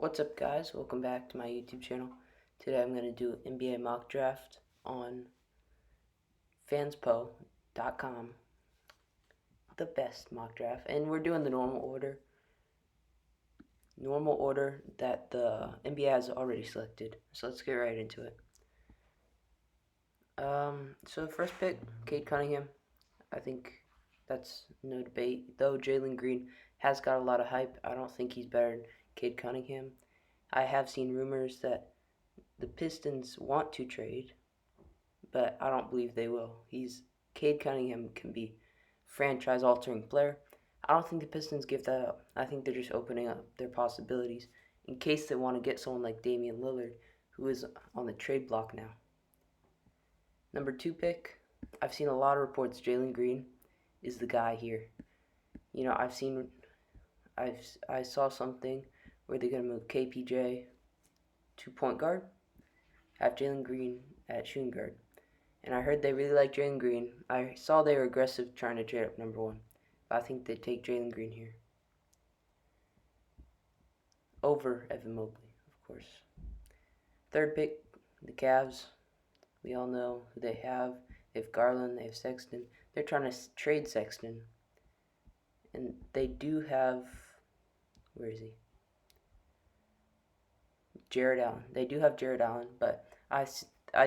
What's up, guys? Welcome back to my YouTube channel. Today I'm going to do an NBA mock draft on fanspo.com, the best mock draft. And we're doing the normal order that the NBA has already selected. So let's get right into it. So the first pick, Cade Cunningham. I think that's no debate. Though Jalen Green has got a lot of hype, I don't think he's better than Cade Cunningham. I have seen rumors that the Pistons want to trade, but I don't believe they will. Cade Cunningham can be franchise-altering player. I don't think the Pistons give that up. I think they're just opening up their possibilities in case they want to get someone like Damian Lillard, who is on the trade block now. Number 2 pick, I've seen a lot of reports Jalen Green is the guy here. You know, I saw something where they're gonna move KPJ to point guard, have Jalen Green at shooting guard. And I heard they really like Jalen Green. I saw they were aggressive trying to trade up number 1. But I think they take Jalen Green here. Over Evan Mobley, of course. Third pick, the Cavs. We all know who they have. They have Garland, they have Sexton. They're trying to trade Sexton. And they do have, where is he? Jared Allen. They do have Jared Allen, but I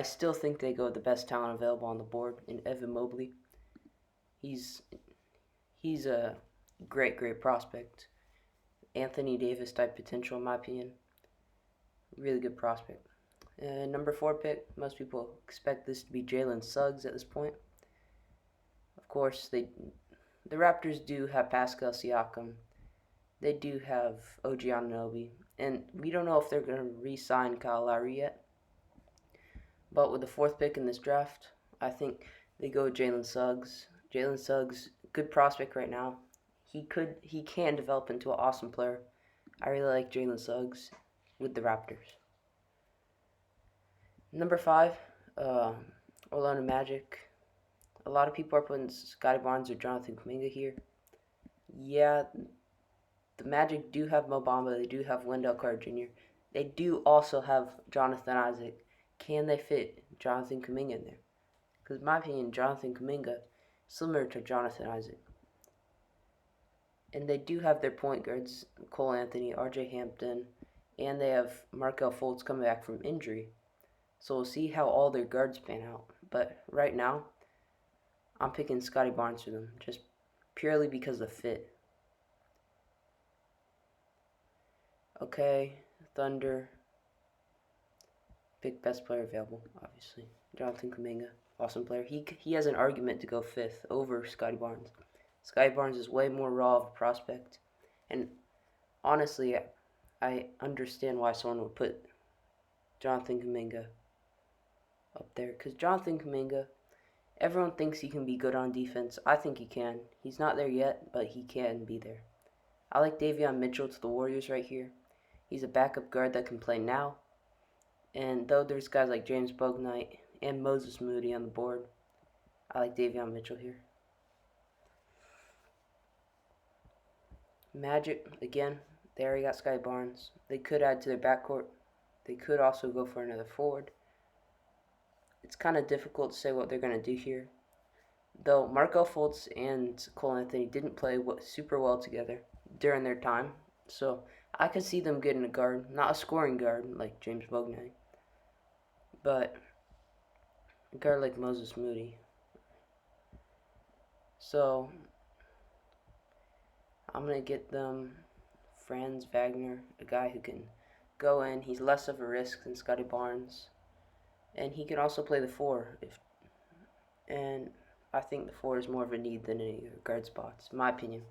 still think they go with the best talent available on the board in Evan Mobley. He's a great prospect. Anthony Davis type potential in my opinion. Really good prospect. Number 4 pick, most people expect this to be Jalen Suggs at this point. Of course, the Raptors do have Pascal Siakam. They do have OG Anunoby. And we don't know if they're going to re-sign Kyle Lowry yet. But with the 4th pick in this draft, I think they go with Jalen Suggs. Jalen Suggs, good prospect right now. He can develop into an awesome player. I really like Jalen Suggs with the Raptors. Number 5, Orlando Magic. A lot of people are putting Scotty Barnes or Jonathan Kuminga here. Yeah, the Magic do have Mo Bamba. They do have Wendell Carter Jr. They do also have Jonathan Isaac. Can they fit Jonathan Kuminga in there? Because in my opinion, Jonathan Kuminga is similar to Jonathan Isaac. And they do have their point guards, Cole Anthony, RJ Hampton, and they have Markelle Fultz coming back from injury. So we'll see how all their guards pan out. But right now, I'm picking Scotty Barnes for them, just purely because of the fit. Okay, Thunder. Pick best player available, obviously. Jonathan Kuminga, awesome player. He has an argument to go 5th over Scotty Barnes. Scotty Barnes is way more raw of a prospect. And honestly, I understand why someone would put Jonathan Kuminga up there. Because Jonathan Kuminga, everyone thinks he can be good on defense. I think he can. He's not there yet, but he can be there. I like Davion Mitchell to the Warriors right here. He's a backup guard that can play now. And though there's guys like James Bouknight and Moses Moody on the board, I like Davion Mitchell here. Magic, again, they already got Scotty Barnes. They could add to their backcourt. They could also go for another forward. It's kind of difficult to say what they're going to do here. Though Markelle Fultz and Cole Anthony didn't play super well together during their time. So I could see them getting a guard, not a scoring guard like James Bouknight, but a guard like Moses Moody. So I'm going to get them Franz Wagner, a guy who can go in. He's less of a risk than Scotty Barnes. And he can also play the 4. And I think the 4 is more of a need than any guard spots, in my opinion.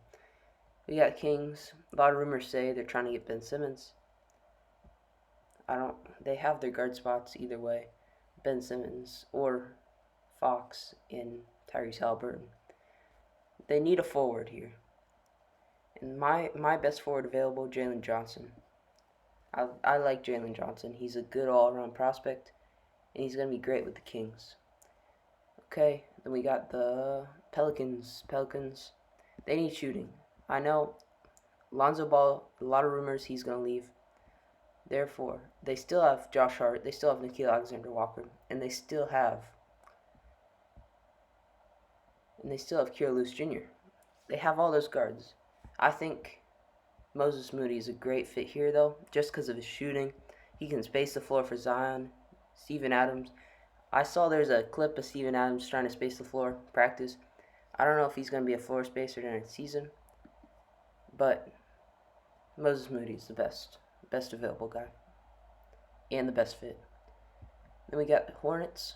We got Kings. A lot of rumors say they're trying to get Ben Simmons. They have their guard spots either way. Ben Simmons or Fox and Tyrese Haliburton. They need a forward here. And my best forward available, Jalen Johnson. I like Jalen Johnson. He's a good all-around prospect, and he's going to be great with the Kings. Okay, then we got the Pelicans. They need shooting. I know Lonzo Ball, a lot of rumors he's going to leave. Therefore, they still have Josh Hart, they still have Nikhil Alexander-Walker, and they still have Kira Lewis Jr. They have all those guards. I think Moses Moody is a great fit here, though, just because of his shooting. He can space the floor for Zion, Steven Adams. I saw there's a clip of Steven Adams trying to space the floor practice. I don't know if he's going to be a floor spacer during the season, but Moses Moody is the best available guy, and the best fit. Then we got the Hornets.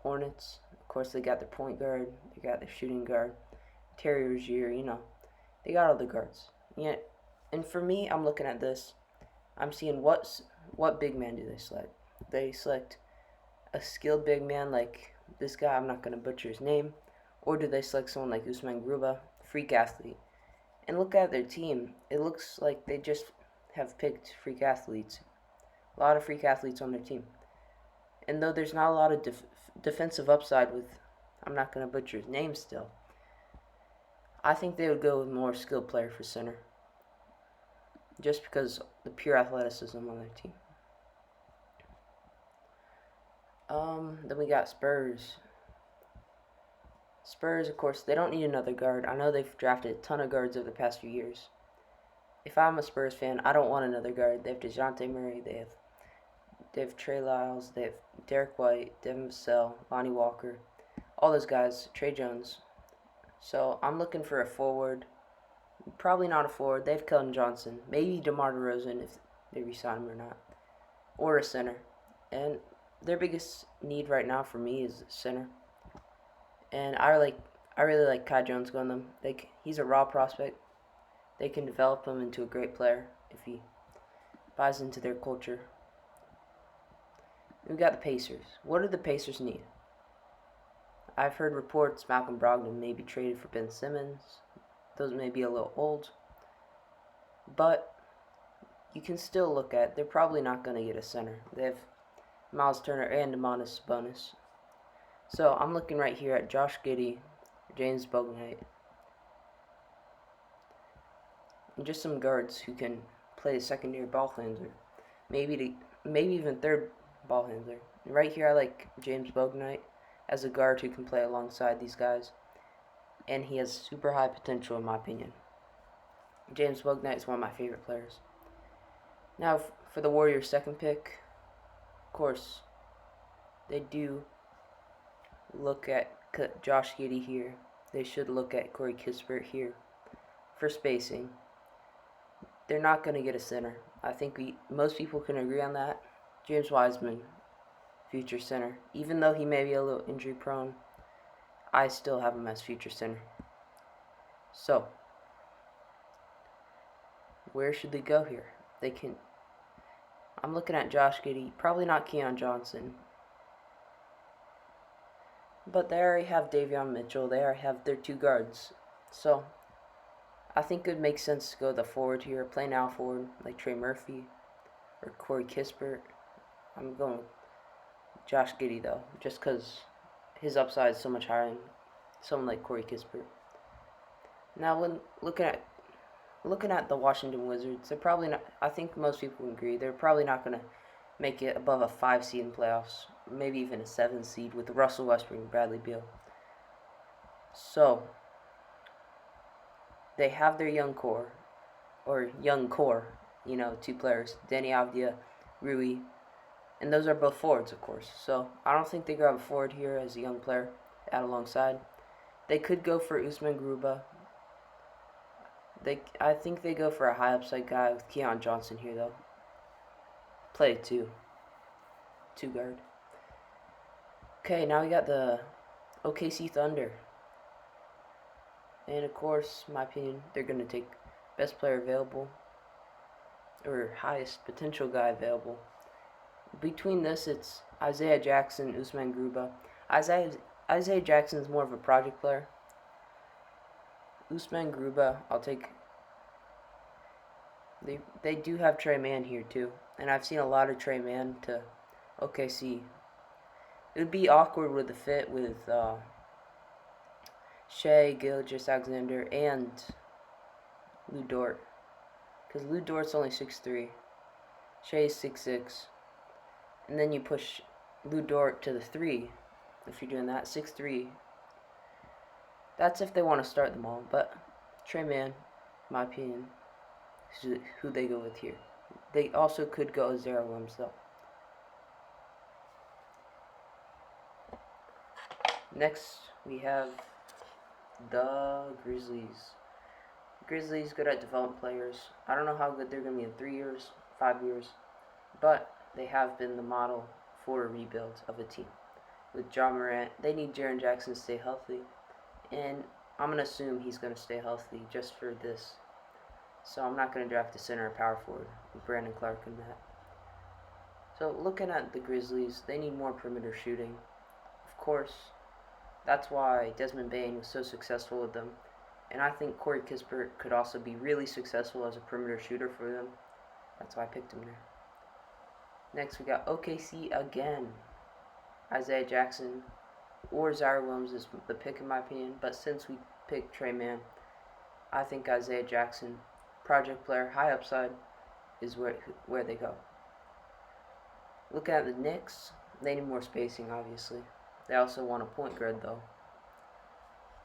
Of course, they got their point guard, they got their shooting guard, Terry Rozier. They got all the guards. Yeah, and for me, I'm looking at this. I'm seeing what big man do they select? They select a skilled big man like this guy. I'm not gonna butcher his name. Or do they select someone like Usman Gruba, freak athlete? And look at their team. It looks like they just have picked freak athletes. A lot of freak athletes on their team. And though there's not a lot of defensive upside with, I'm not going to butcher his name still, I think they would go with more skilled player for center. Just because the pure athleticism on their team. Then we got Spurs. Spurs, of course, they don't need another guard. I know they've drafted a ton of guards over the past few years. If I'm a Spurs fan, I don't want another guard. They have DeJounte Murray, they have Trey Lyles, they have Derek White, Devin Vassell, Lonnie Walker, all those guys, Trey Jones. So I'm looking for a forward. Probably not a forward. They have Keldon Johnson. Maybe DeMar DeRozan if they re-sign him or not. Or a center. And their biggest need right now for me is center. And I really like Kai Jones going them. He's a raw prospect. They can develop him into a great player if he buys into their culture. We've got the Pacers. What do the Pacers need? I've heard reports Malcolm Brogdon may be traded for Ben Simmons. Those may be a little old. But you can still look at, they're probably not going to get a center. They have Miles Turner and Domantas Sabonis. So I'm looking right here at Josh Giddey, James Bouknight, and just some guards who can play a secondary ball handler, maybe even third ball handler. And right here I like James Bouknight as a guard who can play alongside these guys, and he has super high potential in my opinion. James Bouknight is one of my favorite players. Now for the Warriors' second pick, of course, they do look at Josh Giddey here. They should look at Corey Kispert here for spacing. They're not going to get a center. I think most people can agree on that. James Wiseman, future center. Even though he may be a little injury prone, I still have him as future center. So, where should they go here? I'm looking at Josh Giddey. Probably not Keon Johnson. But they already have Davion Mitchell. They already have their two guards. So, I think it would make sense to go the forward here. Play now forward, like Trey Murphy or Corey Kispert. I'm going with Josh Giddey, though, just because his upside is so much higher than someone like Corey Kispert. Now, when looking at the Washington Wizards, they're probably not, I think most people agree, they're probably not going to make it above a 5 seed in playoffs, maybe even a 7 seed with Russell Westbrook and Bradley Beal. So, they have their young core, two players, Deni Avdija, Rui, and those are both forwards, of course. So, I don't think they grab a forward here as a young player to add alongside. They could go for Usman Gruba. I think they go for a high upside guy with Keon Johnson here, though. Play two guard. Okay, now we got the OKC Thunder. And of course, in my opinion, they're going to take best player available or highest potential guy available. Between this, it's Isaiah Jackson, Usman Gruba. Isaiah Jackson is more of a project player. Usman Gruba, I'll take. They do have Trey Mann here too, and I've seen a lot of Trey Mann to OKC. It would be awkward with the fit with Shea Gilgeous-Alexander and Lou Dort, because Lou Dort's only 6'3", Shea's 6'6", and then you push Lou Dort to the 3. If you're doing that, 6'3". That's if they want to start them all. But Tre Mann, my opinion, is who they go with here. They also could go Zara Williams though. Next, we have the Grizzlies. Grizzlies good at development players. I don't know how good they're going to be in 3 years, 5 years, but they have been the model for a rebuild of a team. With Ja Morant, they need Jaren Jackson to stay healthy, and I'm going to assume he's going to stay healthy just for this. So I'm not going to draft a center or power forward with Brandon Clark and that. So looking at the Grizzlies, they need more perimeter shooting. Of course, that's why Desmond Bane was so successful with them. And I think Corey Kispert could also be really successful as a perimeter shooter for them. That's why I picked him there. Next, we got OKC again. Isaiah Jackson or Zaire Williams is the pick in my opinion. But since we picked Tre Mann, I think Isaiah Jackson, project player, high upside, is where they go. Looking at the Knicks, they need more spacing, obviously. They also want a point guard, though.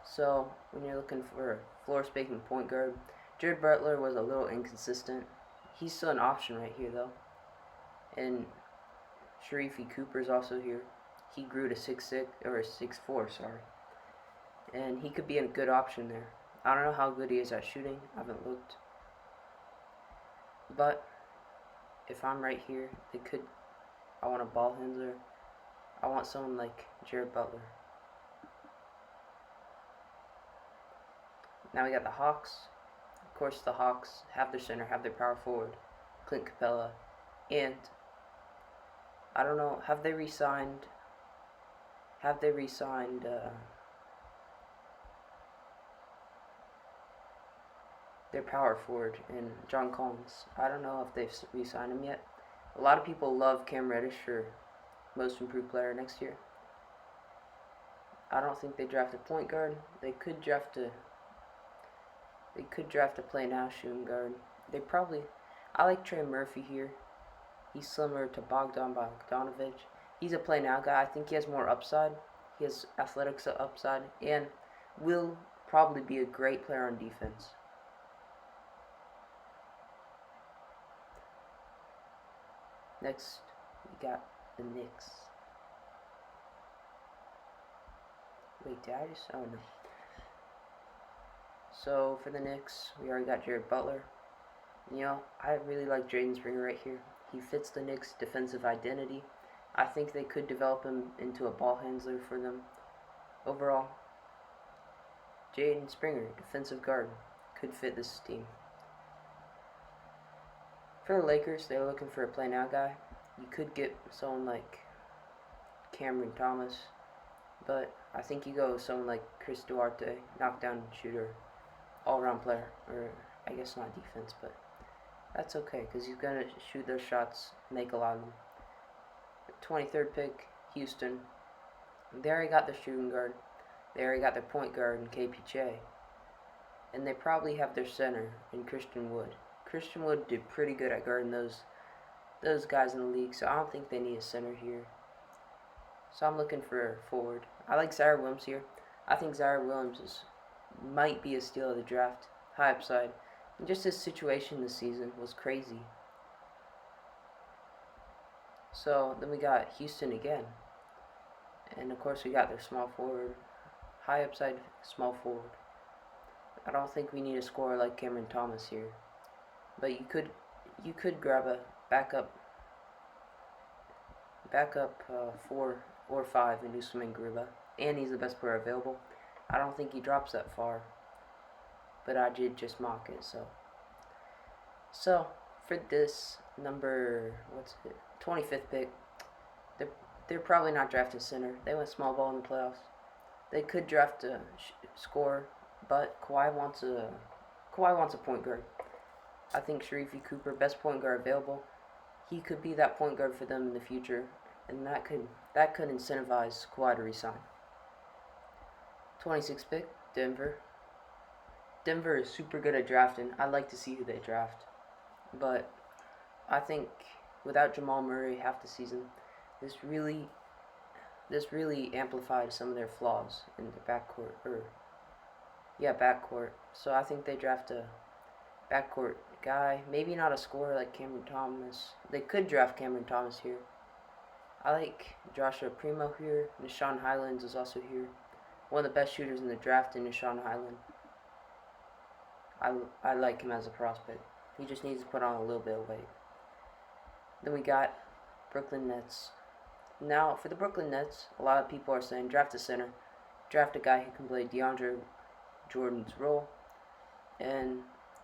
So, when you're looking for a floor-spacing point guard, Jared Butler was a little inconsistent. He's still an option right here, though. And Sharifi Cooper's also here. He grew to 6'6", or 6'4", sorry. And he could be a good option there. I don't know how good he is at shooting. I haven't looked. But, if I'm right here, I want a ball handler. I want someone like Jared Butler. Now we got the Hawks. Of course, the Hawks have their center, have their power forward, Clint Capella, and I don't know. Have they re-signed? Their power forward in John Collins? I don't know if they've re-signed him yet. A lot of people love Cam Reddish for most improved player next year. I don't think they draft a point guard. They could draft a play now shooting guard. I like Trey Murphy here. He's similar to Bogdan Bogdanovic. He's a play now guy. I think he has more upside. He has athletics upside and will probably be a great player on defense. Next, we got the Knicks. Wait, did I just? Oh no. So for the Knicks, we already got Jared Butler. I really like Jaden Springer right here. He fits the Knicks' defensive identity. I think they could develop him into a ball handler for them. Overall, Jaden Springer, defensive guard, could fit this team. For the Lakers, they're looking for a play now guy. You could get someone like Cameron Thomas, but I think you go with someone like Chris Duarte, knockdown shooter, all-around player, or I guess not defense, but that's okay because he's going to shoot those shots, make a lot of them. 23rd pick, Houston. They already got their shooting guard. They already got their point guard in KPJ. And they probably have their center in Christian Wood. Christian Wood did pretty good at guarding those guys in the league, so I don't think they need a center here. So I'm looking for a forward. I like Zaire Williams here. I think Zaire Williams might be a steal of the draft. High upside. And just his situation this season was crazy. So then we got Houston again. And of course we got their small forward. High upside small forward. I don't think we need a scorer like Cameron Thomas here. But you could grab a backup 4 or 5 and do some Gruba. And he's the best player available. I don't think he drops that far. But I did just mock it, so for this number 25th pick, they're probably not drafting center. They went small ball in the playoffs. They could draft a scorer, but Kawhi wants a point guard. I think Sharifi Cooper, best point guard available, he could be that point guard for them in the future, and that could incentivize Kawhi to resign. 26th pick, Denver. Denver is super good at drafting. I'd like to see who they draft, but I think without Jamal Murray half the season, this really this really amplified some of their flaws in the backcourt. Backcourt. So I think they draft a backcourt guy. Maybe not a scorer like Cameron Thomas. They could draft Cameron Thomas here. I like Joshua Primo here. Nishan Highlands is also here. One of the best shooters in the draft in Nishan Highland. I like him as a prospect. He just needs to put on a little bit of weight. Then we got Brooklyn Nets. Now, for the Brooklyn Nets, a lot of people are saying draft a center. Draft a guy who can play DeAndre Jordan's role. And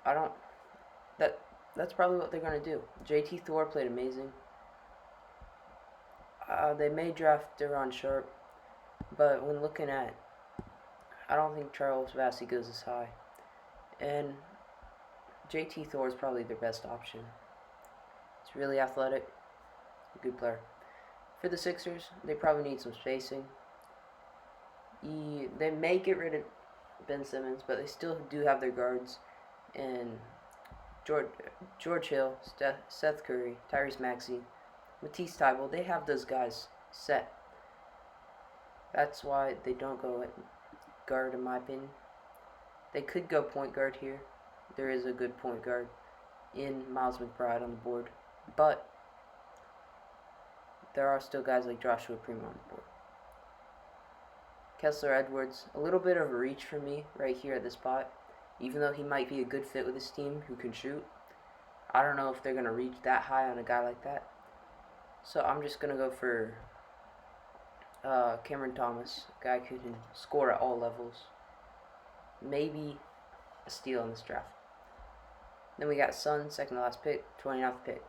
I don't... That's probably what they're going to do. JT Thor played amazing. They may draft Deron Sharp, but when looking at... I don't think Charles Bassey goes as high. And JT Thor is probably their best option. He's really athletic, a good player. For the Sixers, they probably need some spacing. They may get rid of Ben Simmons, but they still do have their guards. And George Hill, Seth Curry, Tyrese Maxey, Matisse Thybulle, they have those guys set. That's why they don't go at guard, in my opinion. They could go point guard here. There is a good point guard in Miles McBride on the board. But there are still guys like Joshua Primo on the board. Kessler Edwards, a little bit of a reach for me right here at this spot. Even though he might be a good fit with this team who can shoot, I don't know if they're going to reach that high on a guy like that. So I'm just going to go for Cameron Thomas, a guy who can score at all levels. Maybe a steal in this draft. Then we got Suns, second to last pick, 29th pick.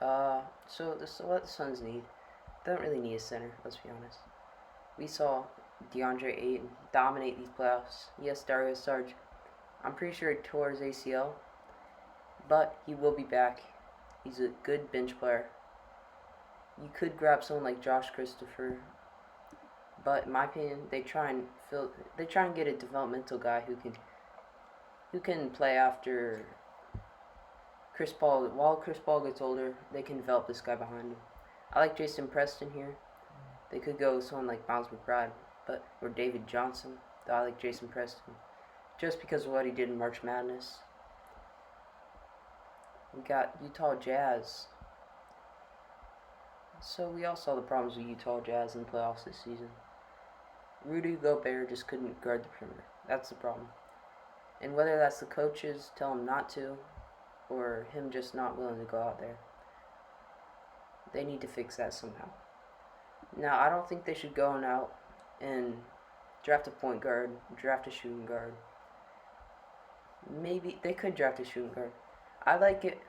So what the Suns need, they don't really need a center, let's be honest. We saw DeAndre Ayton dominate these playoffs. Yes, Dario Saric, I'm pretty sure he tore his ACL, but he will be back. He's a good bench player. You could grab someone like Josh Christopher, but in my opinion, they try and get a developmental guy who can play after Chris Paul. While Chris Paul gets older, they can develop this guy behind him. I like Jason Preston here. They could go with someone like Miles McBride, or David Johnson. Though I like Jason Preston just because of what he did in March Madness. We got Utah Jazz. So we all saw the problems with Utah Jazz in the playoffs this season. Rudy Gobert just couldn't guard the perimeter. That's the problem. And whether that's the coaches tell him not to, or him just not willing to go out there, they need to fix that somehow. Now, I don't think they should go out and draft a point guard, draft a shooting guard. Maybe they could draft a shooting guard. I like it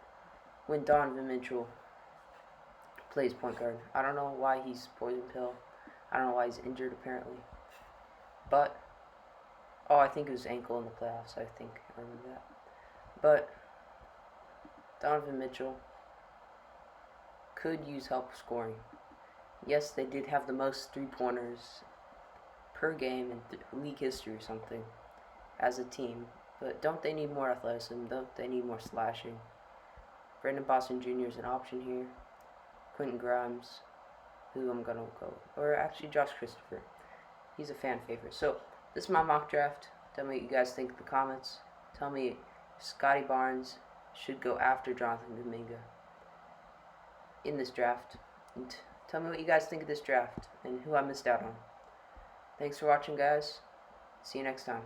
when Donovan Mitchell plays point guard. I don't know why he's poison pill. I don't know why he's injured apparently. But I think it was ankle in the playoffs. I remember that. But Donovan Mitchell could use help scoring. Yes, they did have the most 3-pointers per game in league history or something as a team. But don't they need more athleticism? Don't they need more slashing? Brandon Boston Jr. is an option here. Quentin Grimes, who I'm going to go with. Or actually Josh Christopher. He's a fan favorite. So, this is my mock draft. Tell me what you guys think in the comments. Tell me if Scotty Barnes should go after Jonathan Kuminga in this draft. And tell me what you guys think of this draft and who I missed out on. Thanks for watching, guys. See you next time.